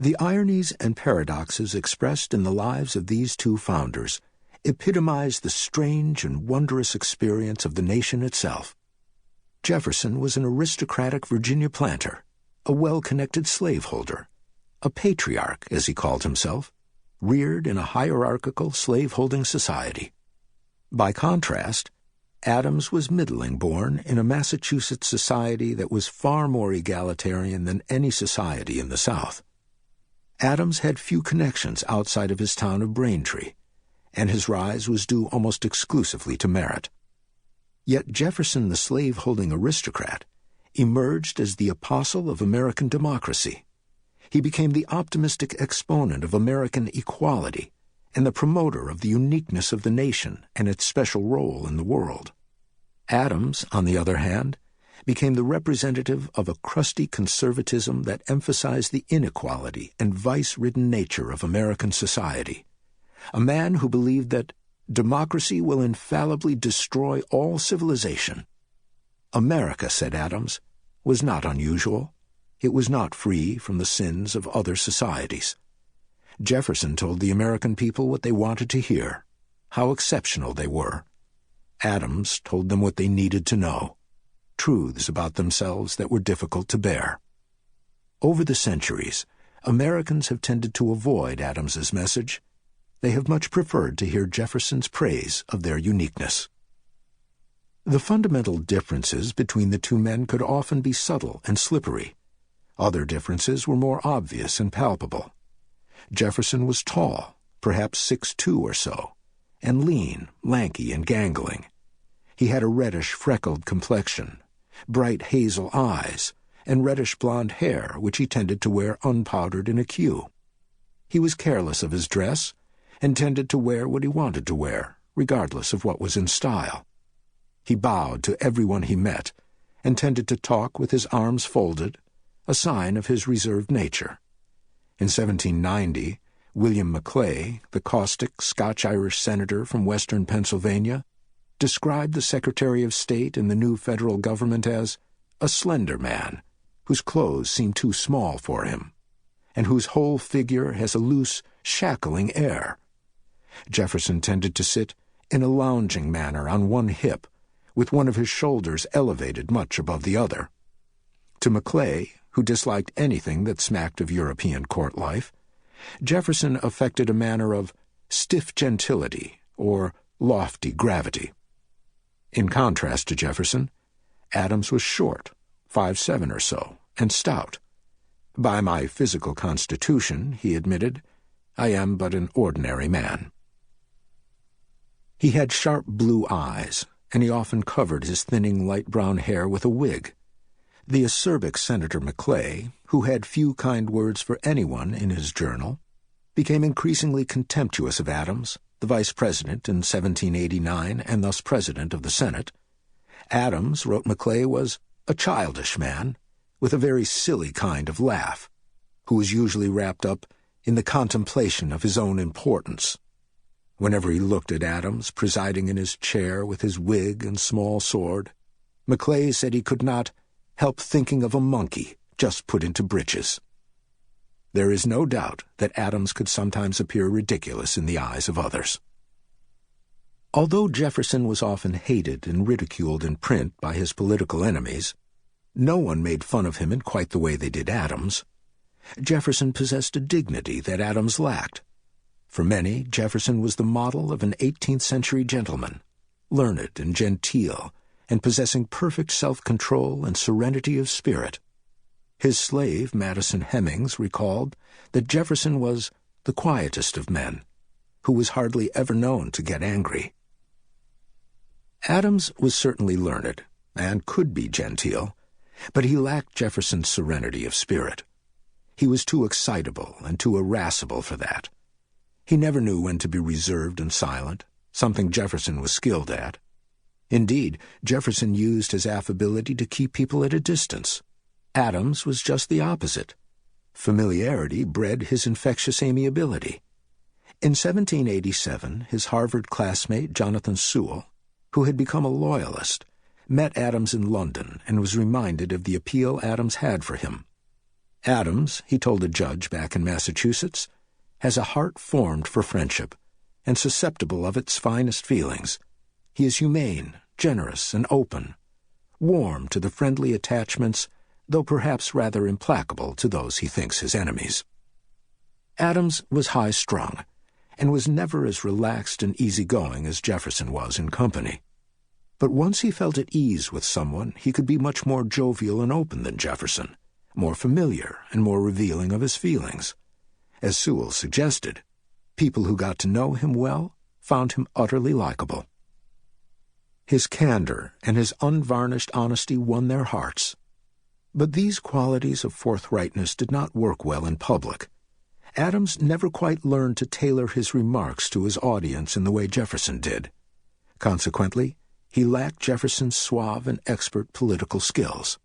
The ironies and paradoxes expressed in the lives of these two founders epitomize the strange and wondrous experience of the nation itself. Jefferson was an aristocratic Virginia planter, a well-connected slaveholder, a patriarch, as he called himself, reared in a hierarchical slaveholding society. By contrast, Adams was middling-born in a Massachusetts society that was far more egalitarian than any society in the South. Adams had few connections outside of his town of Braintree, and his rise was due almost exclusively to merit. Yet Jefferson, the slave-holding aristocrat, emerged as the apostle of American democracy. He became the optimistic exponent of American equality and the promoter of the uniqueness of the nation and its special role in the world. Adams, on the other hand, became the representative of a crusty conservatism that emphasized the inequality and vice-ridden nature of American society, a man who believed that democracy will infallibly destroy all civilization. America, said Adams, was not unusual. It was not free from the sins of other societies. Jefferson told the American people what they wanted to hear, how exceptional they were. Adams told them what they needed to know, truths about themselves that were difficult to bear. Over the centuries, Americans have tended to avoid Adams's message. They have much preferred to hear Jefferson's praise of their uniqueness. The fundamental differences between the two men could often be subtle and slippery. Other differences were more obvious and palpable. Jefferson was tall, perhaps 6'2" or so, and lean, lanky, and gangling. He had a reddish, freckled complexion, bright hazel eyes, and reddish-blonde hair which he tended to wear unpowdered in a queue. He was careless of his dress and tended to wear what he wanted to wear, regardless of what was in style. He bowed to everyone he met and tended to talk with his arms folded, a sign of his reserved nature. In 1790, William Maclay, the caustic Scotch-Irish senator from western Pennsylvania, described the Secretary of State in the new federal government as a slender man whose clothes seem too small for him, and whose whole figure has a loose, shackling air. Jefferson tended to sit in a lounging manner on one hip, with one of his shoulders elevated much above the other. To Maclay, who disliked anything that smacked of European court life, Jefferson affected a manner of stiff gentility or lofty gravity. In contrast to Jefferson, Adams was short, 5'7" or so, and stout. "By my physical constitution," he admitted, "I am but an ordinary man." He had sharp blue eyes, and he often covered his thinning light brown hair with a wig. The acerbic Senator Maclay, who had few kind words for anyone in his journal, became increasingly contemptuous of Adams, the vice president in 1789 and thus president of the Senate. Adams, wrote Maclay, was a childish man, with a very silly kind of laugh, who was usually wrapped up in the contemplation of his own importance. Whenever he looked at Adams presiding in his chair with his wig and small sword, Maclay said he could not help thinking of a monkey just put into breeches. There is no doubt that Adams could sometimes appear ridiculous in the eyes of others. Although Jefferson was often hated and ridiculed in print by his political enemies, no one made fun of him in quite the way they did Adams. Jefferson possessed a dignity that Adams lacked. For many, Jefferson was the model of an 18th-century gentleman, learned and genteel, and possessing perfect self-control and serenity of spirit. His slave, Madison Hemings, recalled that Jefferson was the quietest of men, who was hardly ever known to get angry. Adams was certainly learned, and could be genteel, but he lacked Jefferson's serenity of spirit. He was too excitable and too irascible for that. He never knew when to be reserved and silent, something Jefferson was skilled at. Indeed, Jefferson used his affability to keep people at a distance. Adams was just the opposite. Familiarity bred his infectious amiability. In 1787, his Harvard classmate, Jonathan Sewell, who had become a loyalist, met Adams in London and was reminded of the appeal Adams had for him. Adams, he told a judge back in Massachusetts, has a heart formed for friendship and susceptible of its finest feelings. He is humane, generous, and open, warm to the friendly attachments, though perhaps rather implacable to those he thinks his enemies. Adams was high-strung, and was never as relaxed and easygoing as Jefferson was in company. But once he felt at ease with someone, he could be much more jovial and open than Jefferson, more familiar and more revealing of his feelings. As Sewell suggested, people who got to know him well found him utterly likable. His candor and his unvarnished honesty won their hearts. But these qualities of forthrightness did not work well in public. Adams never quite learned to tailor his remarks to his audience in the way Jefferson did. Consequently, he lacked Jefferson's suave and expert political skills.